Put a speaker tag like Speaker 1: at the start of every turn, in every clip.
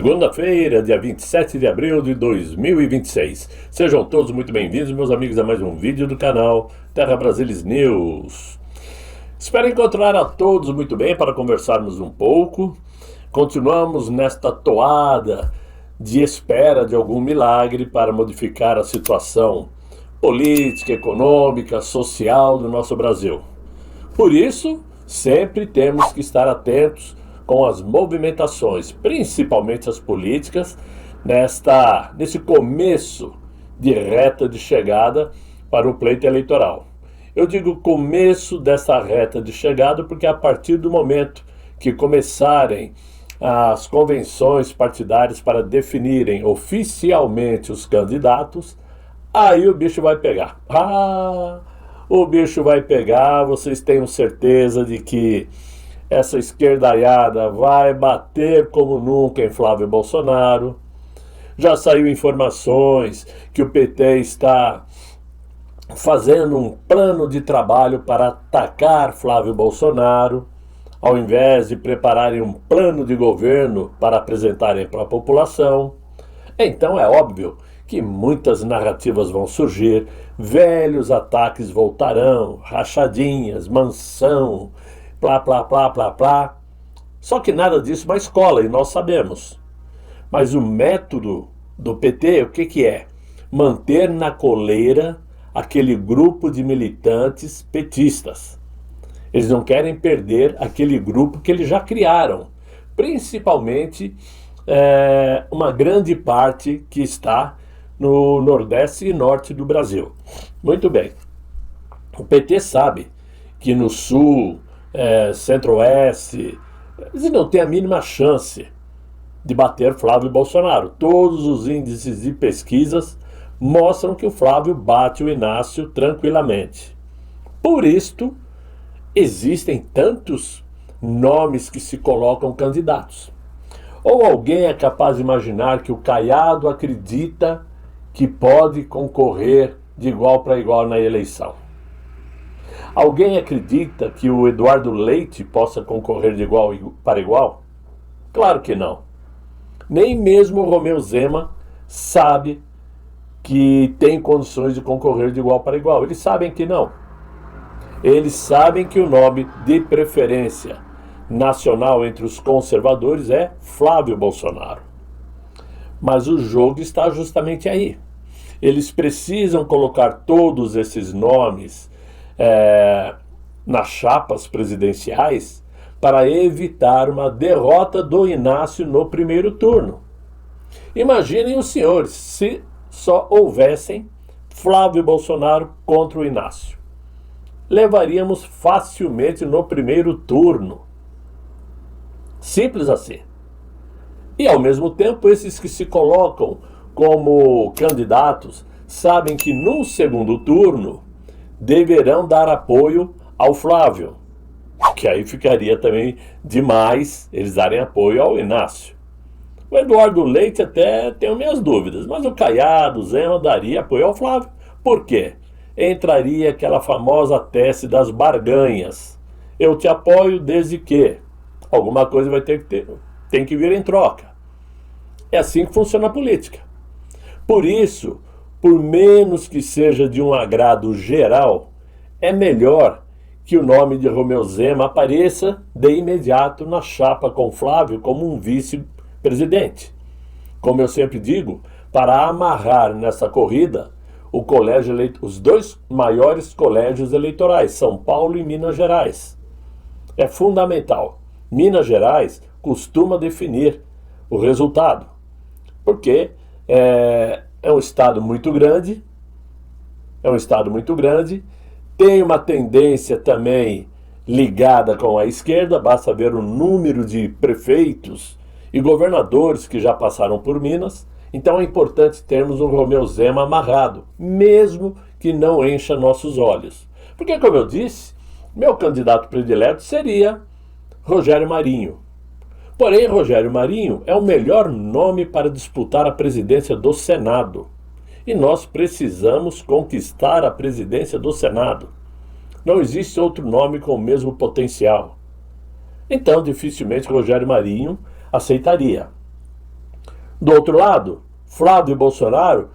Speaker 1: Segunda-feira, dia 27 de abril de 2026. Sejam todos muito bem-vindos, meus amigos, a mais um vídeo do canal Terra Brasilis News. Espero encontrar a todos muito bem para conversarmos um pouco. Continuamos nesta toada de espera de algum milagre para modificar a situação política, econômica, social do nosso Brasil. Por isso, sempre temos que estar atentos com as movimentações, principalmente as políticas, nesse começo de reta de chegada para o pleito eleitoral. Eu digo começo dessa reta de chegada porque a partir do momento que começarem as convenções partidárias para definirem oficialmente os candidatos, aí o bicho vai pegar. O bicho vai pegar, vocês tenham certeza de que essa esquerdaiada vai bater como nunca em Flávio Bolsonaro. Já saiu informações que o PT está fazendo um plano de trabalho para atacar Flávio Bolsonaro, ao invés de prepararem um plano de governo para apresentarem para a população. Então é óbvio que muitas narrativas vão surgir, velhos ataques voltarão, rachadinhas, mansão, plá, plá, plá, plá, plá. Só que nada disso mais cola, e nós sabemos. Mas o método do PT, o que é? Manter na coleira aquele grupo de militantes petistas. Eles não querem perder aquele grupo que eles já criaram, principalmente uma grande parte que está no Nordeste e Norte do Brasil. Muito bem. O PT sabe que no Sul, Centro-Oeste, eles não têm a mínima chance de bater Flávio Bolsonaro. Todos os índices de pesquisas mostram que o Flávio bate o Inácio tranquilamente. Por isto, existem tantos nomes que se colocam candidatos. Ou alguém é capaz de imaginar que o Caiado acredita que pode concorrer de igual para igual na eleição? Alguém acredita que o Eduardo Leite possa concorrer de igual para igual? Claro que não. Nem mesmo o Romeu Zema sabe que tem condições de concorrer de igual para igual. Eles sabem que não. Eles sabem que o nome de preferência nacional entre os conservadores é Flávio Bolsonaro. Mas o jogo está justamente aí. Eles precisam colocar todos esses nomes nas chapas presidenciais para evitar uma derrota do Inácio no primeiro turno. Imaginem os senhores se só houvessem Flávio Bolsonaro contra o Inácio. Levaríamos facilmente no primeiro turno. Simples assim. E ao mesmo tempo, esses que se colocam como candidatos sabem que no segundo turno deverão dar apoio ao Flávio, que aí ficaria também demais eles darem apoio ao Inácio. O Eduardo Leite até tenho minhas dúvidas, mas o Caiado, o Zema daria apoio ao Flávio. Por quê? Entraria aquela famosa tese das barganhas. Eu te apoio desde que alguma coisa tem que vir em troca. É assim que funciona a política. Por isso, por menos que seja de um agrado geral, é melhor que o nome de Romeu Zema apareça de imediato na chapa com Flávio como um vice-presidente. Como eu sempre digo, para amarrar nessa corrida os dois maiores colégios eleitorais, São Paulo e Minas Gerais. É fundamental. Minas Gerais costuma definir o resultado, porque é um estado muito grande, tem uma tendência também ligada com a esquerda, basta ver o número de prefeitos e governadores que já passaram por Minas. Então é importante termos um Romeu Zema amarrado, mesmo que não encha nossos olhos. Porque, como eu disse, meu candidato predileto seria Rogério Marinho. Porém, Rogério Marinho é o melhor nome para disputar a presidência do Senado. E nós precisamos conquistar a presidência do Senado. Não existe outro nome com o mesmo potencial. Então, dificilmente Rogério Marinho aceitaria. Do outro lado, Flávio e Bolsonaro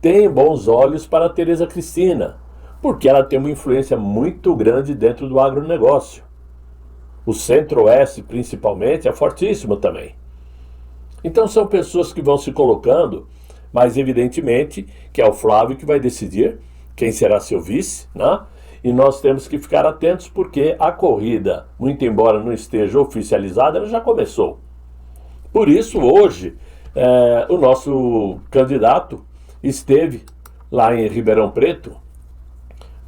Speaker 1: têm bons olhos para Tereza Cristina, porque ela tem uma influência muito grande dentro do agronegócio. O Centro-Oeste, principalmente, é fortíssimo também. Então são pessoas que vão se colocando, mas evidentemente que é o Flávio que vai decidir quem será seu vice, né? E nós temos que ficar atentos porque a corrida, muito embora não esteja oficializada, ela já começou. Por isso, hoje, o nosso candidato esteve lá em Ribeirão Preto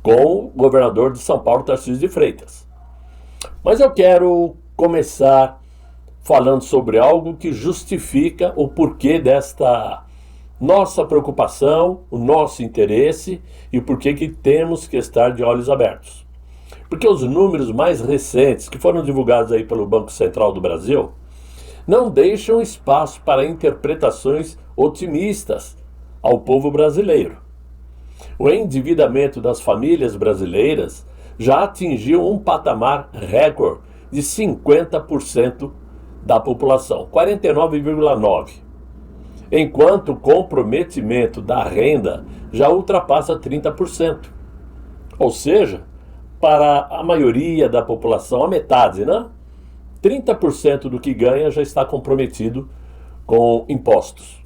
Speaker 1: com o governador de São Paulo, Tarcísio de Freitas. Mas eu quero começar falando sobre algo que justifica o porquê desta nossa preocupação, o nosso interesse e por que temos que estar de olhos abertos. Porque os números mais recentes, que foram divulgados aí pelo Banco Central do Brasil, não deixam espaço para interpretações otimistas ao povo brasileiro. O endividamento das famílias brasileiras já atingiu um patamar recorde de 50% da população, 49,9%. Enquanto o comprometimento da renda já ultrapassa 30%. Ou seja, para a maioria da população, a metade, né? 30% do que ganha já está comprometido com impostos.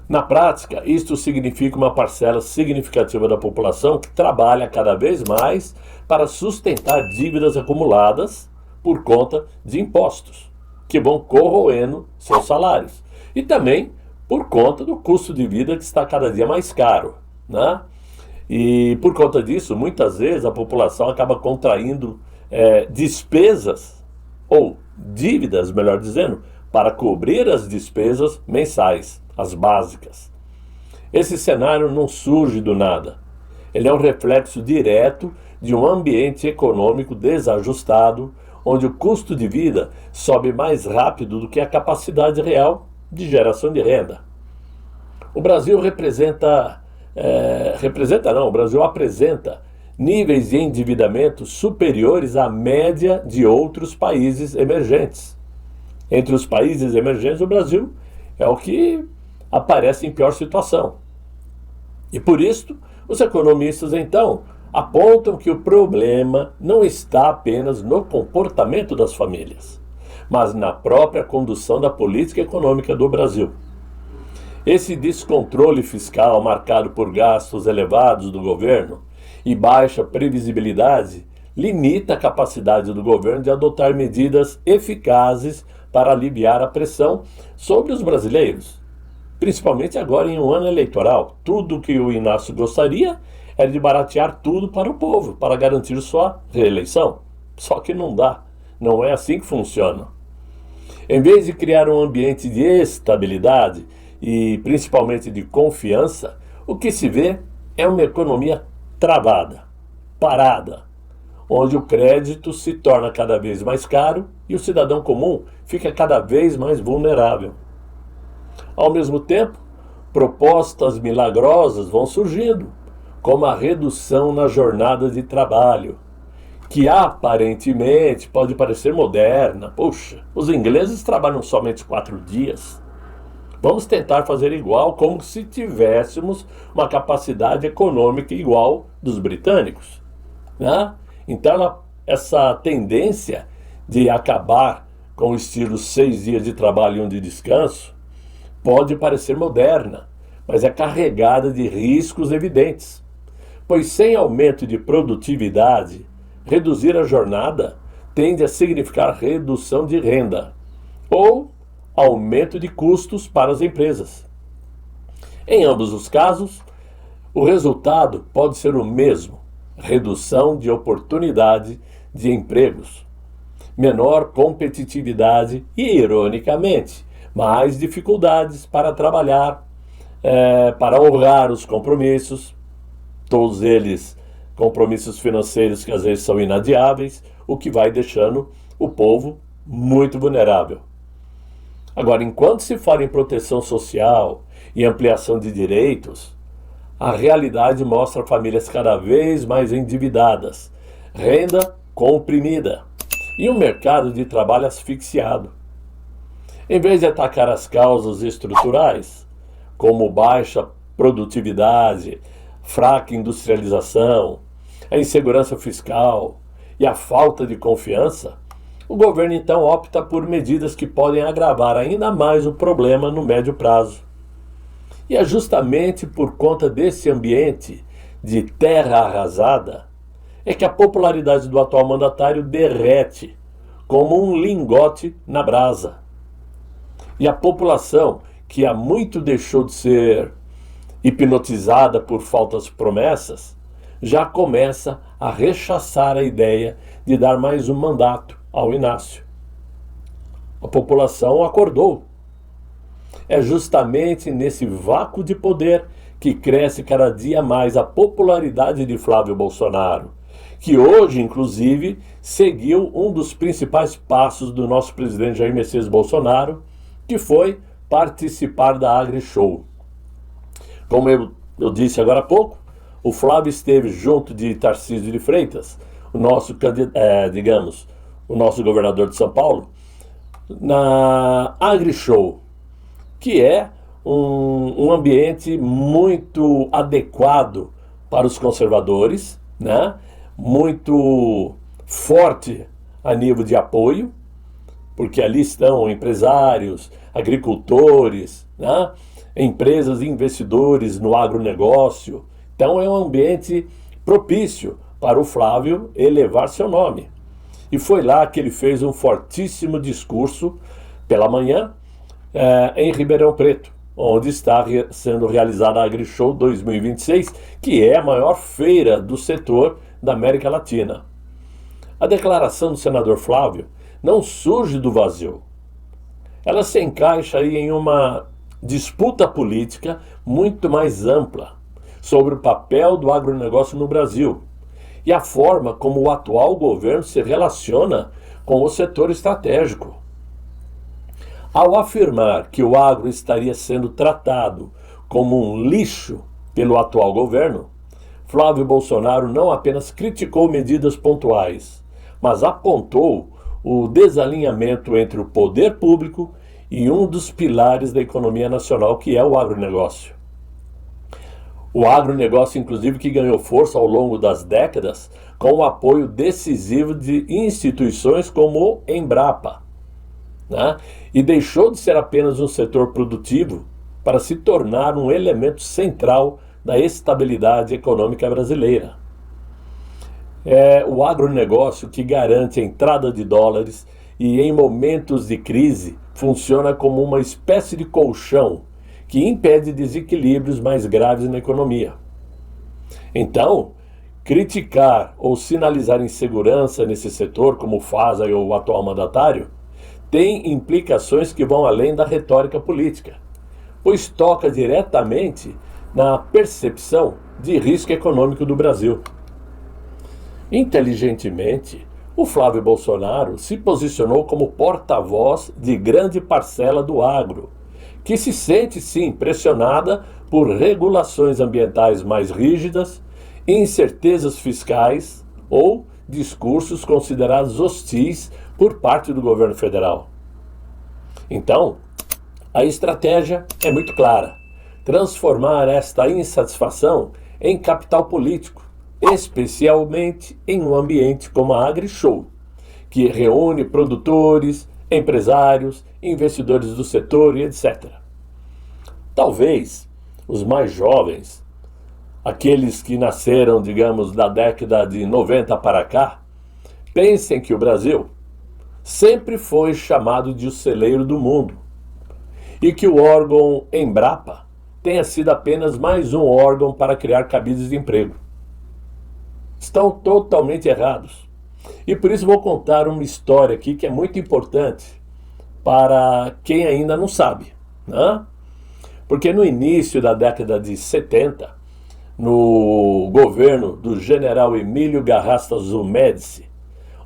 Speaker 1: Na prática, isto significa uma parcela significativa da população que trabalha cada vez mais para sustentar dívidas acumuladas por conta de impostos, que vão corroendo seus salários. E também por conta do custo de vida que está cada dia mais caro, né? E por conta disso, muitas vezes a população acaba contraindo despesas, ou dívidas, melhor dizendo, para cobrir as despesas mensais, as básicas. Esse cenário não surge do nada. Ele é um reflexo direto de um ambiente econômico desajustado, onde o custo de vida sobe mais rápido do que a capacidade real de geração de renda. O Brasil o Brasil apresenta níveis de endividamento superiores à média de outros países emergentes. Entre os países emergentes, o Brasil é o que aparece em pior situação. E por isso, os economistas, então, apontam que o problema não está apenas no comportamento das famílias, mas na própria condução da política econômica do Brasil. Esse descontrole fiscal marcado por gastos elevados do governo e baixa previsibilidade limita a capacidade do governo de adotar medidas eficazes para aliviar a pressão sobre os brasileiros, principalmente agora em um ano eleitoral. Tudo que o Inácio gostaria era de baratear tudo para o povo, para garantir sua reeleição. Só que não dá, não é assim que funciona. Em vez de criar um ambiente de estabilidade e principalmente de confiança, o que se vê é uma economia travada, parada, onde o crédito se torna cada vez mais caro e o cidadão comum fica cada vez mais vulnerável. Ao mesmo tempo, propostas milagrosas vão surgindo, como a redução na jornada de trabalho, que aparentemente pode parecer moderna. Poxa, os ingleses trabalham somente 4 dias. Vamos tentar fazer igual, como se tivéssemos uma capacidade econômica igual dos britânicos, né? Então, essa tendência de acabar com o estilo 6 dias de trabalho e 1 de descanso pode parecer moderna, mas é carregada de riscos evidentes. Pois sem aumento de produtividade, reduzir a jornada tende a significar redução de renda ou aumento de custos para as empresas. Em ambos os casos, o resultado pode ser o mesmo: redução de oportunidade de empregos, menor competitividade e, ironicamente, mais dificuldades para trabalhar, para honrar os compromissos, todos eles compromissos financeiros que às vezes são inadiáveis, o que vai deixando o povo muito vulnerável. Agora, enquanto se fala em proteção social e ampliação de direitos, a realidade mostra famílias cada vez mais endividadas, renda comprimida e um mercado de trabalho asfixiado. Em vez de atacar as causas estruturais, como baixa produtividade, fraca industrialização, a insegurança fiscal e a falta de confiança, o governo então opta por medidas que podem agravar ainda mais o problema no médio prazo. E é justamente por conta desse ambiente de terra arrasada é que a popularidade do atual mandatário derrete como um lingote na brasa. E a população, que há muito deixou de ser hipnotizada por falsas promessas, já começa a rechaçar a ideia de dar mais um mandato ao Inácio. A população acordou. É justamente nesse vácuo de poder que cresce cada dia mais a popularidade de Flávio Bolsonaro, que hoje, inclusive, seguiu um dos principais passos do nosso presidente Jair Messias Bolsonaro, que foi participar da AgriShow. Como eu disse agora há pouco, o Flávio esteve junto de Tarcísio de Freitas, o nosso governador de São Paulo, na AgriShow, que é um ambiente muito adequado para os conservadores, né? Muito forte a nível de apoio, porque ali estão empresários, agricultores, né? Empresas e investidores no agronegócio. Então é um ambiente propício para o Flávio elevar seu nome. E foi lá que ele fez um fortíssimo discurso pela manhã em Ribeirão Preto, onde está sendo realizada a AgriShow 2026, que é a maior feira do setor da América Latina. A declaração do senador Flávio não surge do vazio. Ela se encaixa aí em uma disputa política muito mais ampla sobre o papel do agronegócio no Brasil e a forma como o atual governo se relaciona com o setor estratégico. Ao afirmar que o agro estaria sendo tratado como um lixo pelo atual governo, Flávio Bolsonaro não apenas criticou medidas pontuais, mas apontou o desalinhamento entre o poder público e um dos pilares da economia nacional, que é o agronegócio. O agronegócio, inclusive, que ganhou força ao longo das décadas com o apoio decisivo de instituições como o Embrapa, né? E deixou de ser apenas um setor produtivo para se tornar um elemento central da estabilidade econômica brasileira. É o agronegócio que garante a entrada de dólares e, em momentos de crise, funciona como uma espécie de colchão que impede desequilíbrios mais graves na economia. Então, criticar ou sinalizar insegurança nesse setor, como faz o atual mandatário, tem implicações que vão além da retórica política, pois toca diretamente na percepção de risco econômico do Brasil. Inteligentemente, o Flávio Bolsonaro se posicionou como porta-voz de grande parcela do agro, que se sente, sim, pressionada por regulações ambientais mais rígidas, incertezas fiscais ou discursos considerados hostis por parte do governo federal. Então, a estratégia é muito clara: transformar esta insatisfação em capital político, especialmente em um ambiente como a AgriShow, que reúne produtores, empresários, investidores do setor e etc. Talvez os mais jovens, aqueles que nasceram, digamos, da década de 90 para cá, pensem que o Brasil sempre foi chamado de o celeiro do mundo e que o órgão Embrapa tenha sido apenas mais um órgão para criar cabides de emprego. Estão totalmente errados. E por isso vou contar uma história aqui que é muito importante para quem ainda não sabe, né? Porque no início da década de 70, no governo do general Emílio Garrastazu Médici,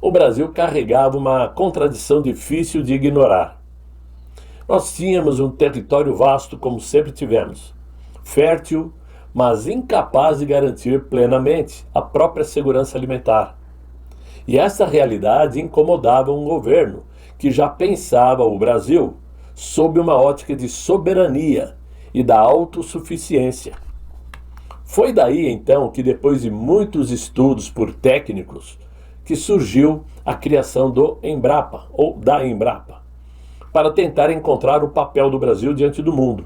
Speaker 1: o Brasil carregava uma contradição difícil de ignorar. Nós tínhamos um território vasto, como sempre tivemos, fértil, mas incapaz de garantir plenamente a própria segurança alimentar. E essa realidade incomodava um governo que já pensava o Brasil sob uma ótica de soberania e da autossuficiência. Foi daí, então, que depois de muitos estudos por técnicos, que surgiu a criação do Embrapa, ou da Embrapa, para tentar encontrar o papel do Brasil diante do mundo.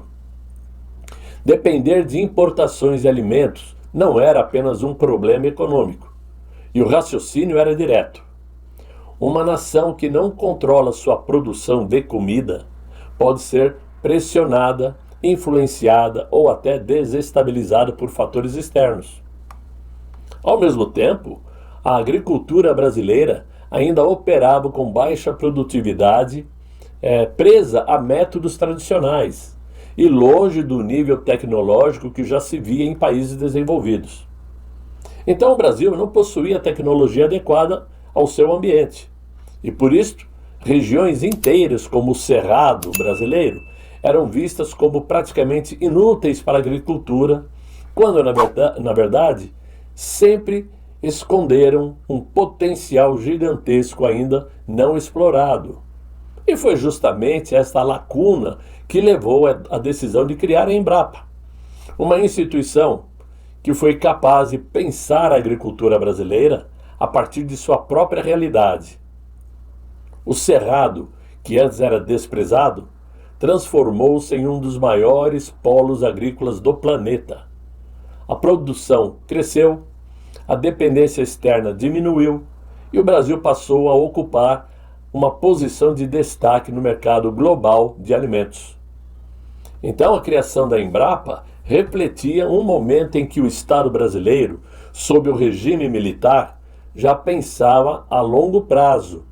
Speaker 1: Depender de importações de alimentos não era apenas um problema econômico, e o raciocínio era direto. Uma nação que não controla sua produção de comida pode ser pressionada, influenciada ou até desestabilizada por fatores externos. Ao mesmo tempo, a agricultura brasileira ainda operava com baixa produtividade, presa a métodos tradicionais e longe do nível tecnológico que já se via em países desenvolvidos. Então o Brasil não possuía tecnologia adequada ao seu ambiente. E por isso, regiões inteiras como o Cerrado brasileiro eram vistas como praticamente inúteis para a agricultura, quando na verdade sempre esconderam um potencial gigantesco ainda não explorado. E foi justamente esta lacuna que levou à decisão de criar a Embrapa, uma instituição que foi capaz de pensar a agricultura brasileira a partir de sua própria realidade. O Cerrado, que antes era desprezado, transformou-se em um dos maiores polos agrícolas do planeta. A produção cresceu, a dependência externa diminuiu e o Brasil passou a ocupar uma posição de destaque no mercado global de alimentos. Então, a criação da Embrapa refletia um momento em que o Estado brasileiro, sob o regime militar, já pensava a longo prazo,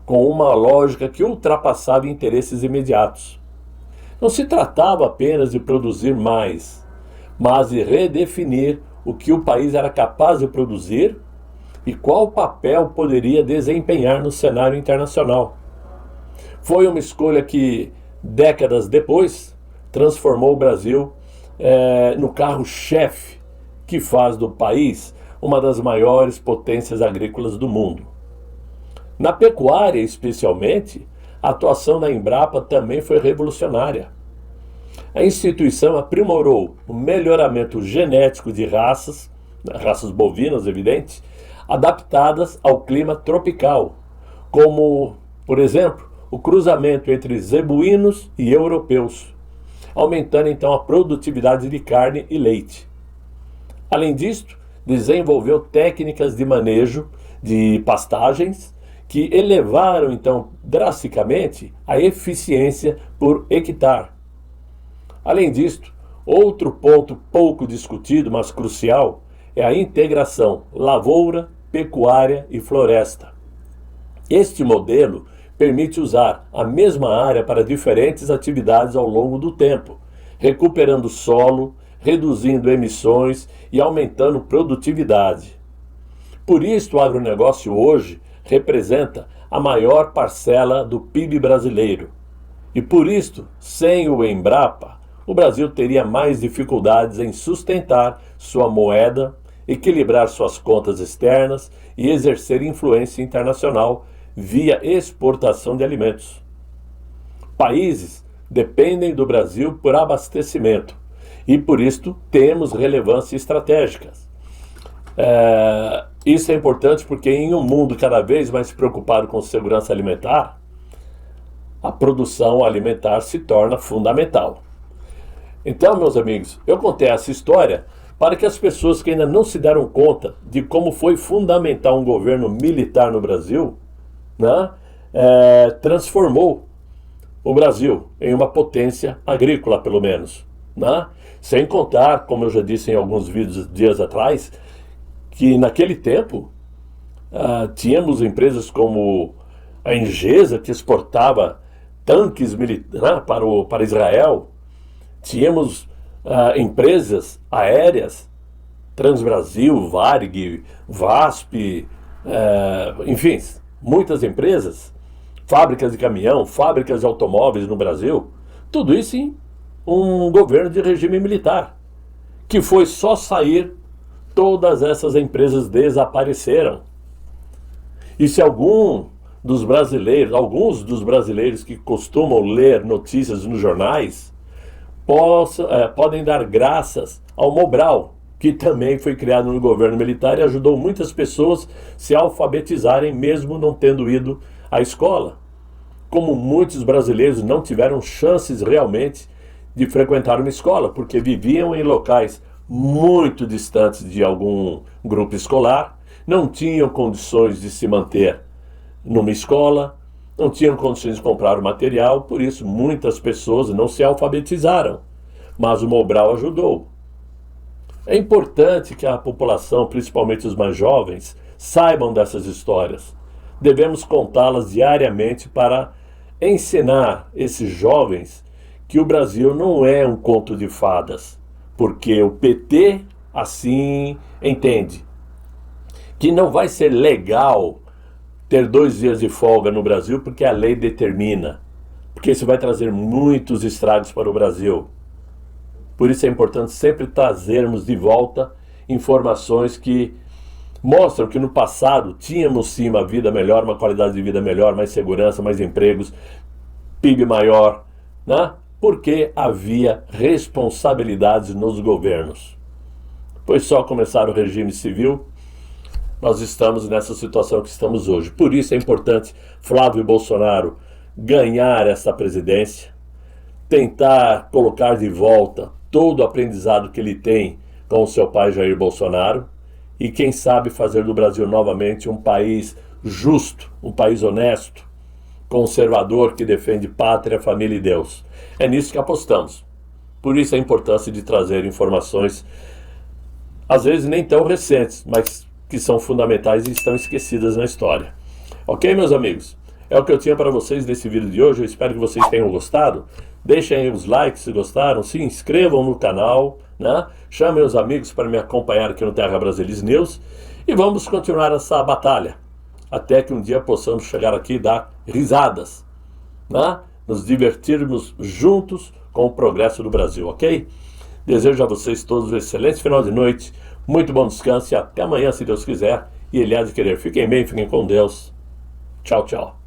Speaker 1: com uma lógica que ultrapassava interesses imediatos. Não se tratava apenas de produzir mais, mas de redefinir o que o país era capaz de produzir e qual papel poderia desempenhar no cenário internacional. Foi uma escolha que, décadas depois, transformou o Brasil no carro-chefe que faz do país uma das maiores potências agrícolas do mundo. Na pecuária, especialmente, a atuação da Embrapa também foi revolucionária. A instituição aprimorou o melhoramento genético de raças bovinas, evidente, adaptadas ao clima tropical, como, por exemplo, o cruzamento entre zebuínos e europeus, aumentando então a produtividade de carne e leite. Além disto, desenvolveu técnicas de manejo de pastagens que elevaram então drasticamente a eficiência por hectare. Além disto, outro ponto pouco discutido, mas crucial, é a integração lavoura, pecuária e floresta. Este modelo permite usar a mesma área para diferentes atividades ao longo do tempo, recuperando solo, reduzindo emissões e aumentando produtividade. Por isso, o agronegócio hoje representa a maior parcela do PIB brasileiro. E por isso, sem o Embrapa, o Brasil teria mais dificuldades em sustentar sua moeda, equilibrar suas contas externas e exercer influência internacional via exportação de alimentos. Países dependem do Brasil por abastecimento e por isso temos relevância estratégica. Isso é importante porque em um mundo cada vez mais preocupado com segurança alimentar, a produção alimentar se torna fundamental. Então, meus amigos, eu contei essa história para que as pessoas que ainda não se deram conta de como foi fundamental um governo militar no Brasil, transformou o Brasil em uma potência agrícola, pelo menos. Sem contar, como eu já disse em alguns vídeos dias atrás, que naquele tempo tínhamos empresas como a Engesa, que exportava tanques para Israel. Tínhamos empresas aéreas, Transbrasil, Varig, VASP, enfim, muitas empresas, fábricas de caminhão, fábricas de automóveis no Brasil, tudo isso em um governo de regime militar, que foi só sair, todas essas empresas desapareceram. E se algum dos brasileiros, alguns dos brasileiros que costumam ler notícias nos jornais, podem dar graças ao Mobral, que também foi criado no governo militar e ajudou muitas pessoas a se alfabetizarem, mesmo não tendo ido à escola. Como muitos brasileiros não tiveram chances realmente de frequentar uma escola, porque viviam em locais muito distantes de algum grupo escolar, não tinham condições de se manter numa escola, não tinham condições de comprar o material, por isso muitas pessoas não se alfabetizaram. Mas o Mobral ajudou. É importante que a população, principalmente os mais jovens, saibam dessas histórias. Devemos contá-las diariamente para ensinar esses jovens que o Brasil não é um conto de fadas, porque o PT assim entende que não vai ser legal ter 2 dias de folga no Brasil porque a lei determina, porque isso vai trazer muitos estragos para o Brasil. Por isso é importante sempre trazermos de volta informações que mostram que no passado tínhamos sim uma vida melhor, uma qualidade de vida melhor, mais segurança, mais empregos, PIB maior, né? Porque havia responsabilidades nos governos. Pois só começar o regime civil, nós estamos nessa situação que estamos hoje. Por isso é importante Flávio Bolsonaro ganhar essa presidência, tentar colocar de volta todo o aprendizado que ele tem com o seu pai Jair Bolsonaro e quem sabe fazer do Brasil novamente um país justo, um país honesto, conservador que defende pátria, família e Deus. É nisso que apostamos. Por isso a importância de trazer informações, às vezes nem tão recentes, mas que são fundamentais e estão esquecidas na história. Ok, meus amigos? É o que eu tinha para vocês nesse vídeo de hoje. Eu espero que vocês tenham gostado. Deixem aí os likes se gostaram, se inscrevam no canal, né? Chamem os amigos para me acompanhar aqui no Terra Brasilis News e vamos continuar essa batalha até que um dia possamos chegar aqui e dar risadas, né? Nos divertirmos juntos com o progresso do Brasil, ok? Desejo a vocês todos um excelente final de noite, muito bom descanso e até amanhã, se Deus quiser, e Ele há de querer. Fiquem bem, fiquem com Deus. Tchau, tchau.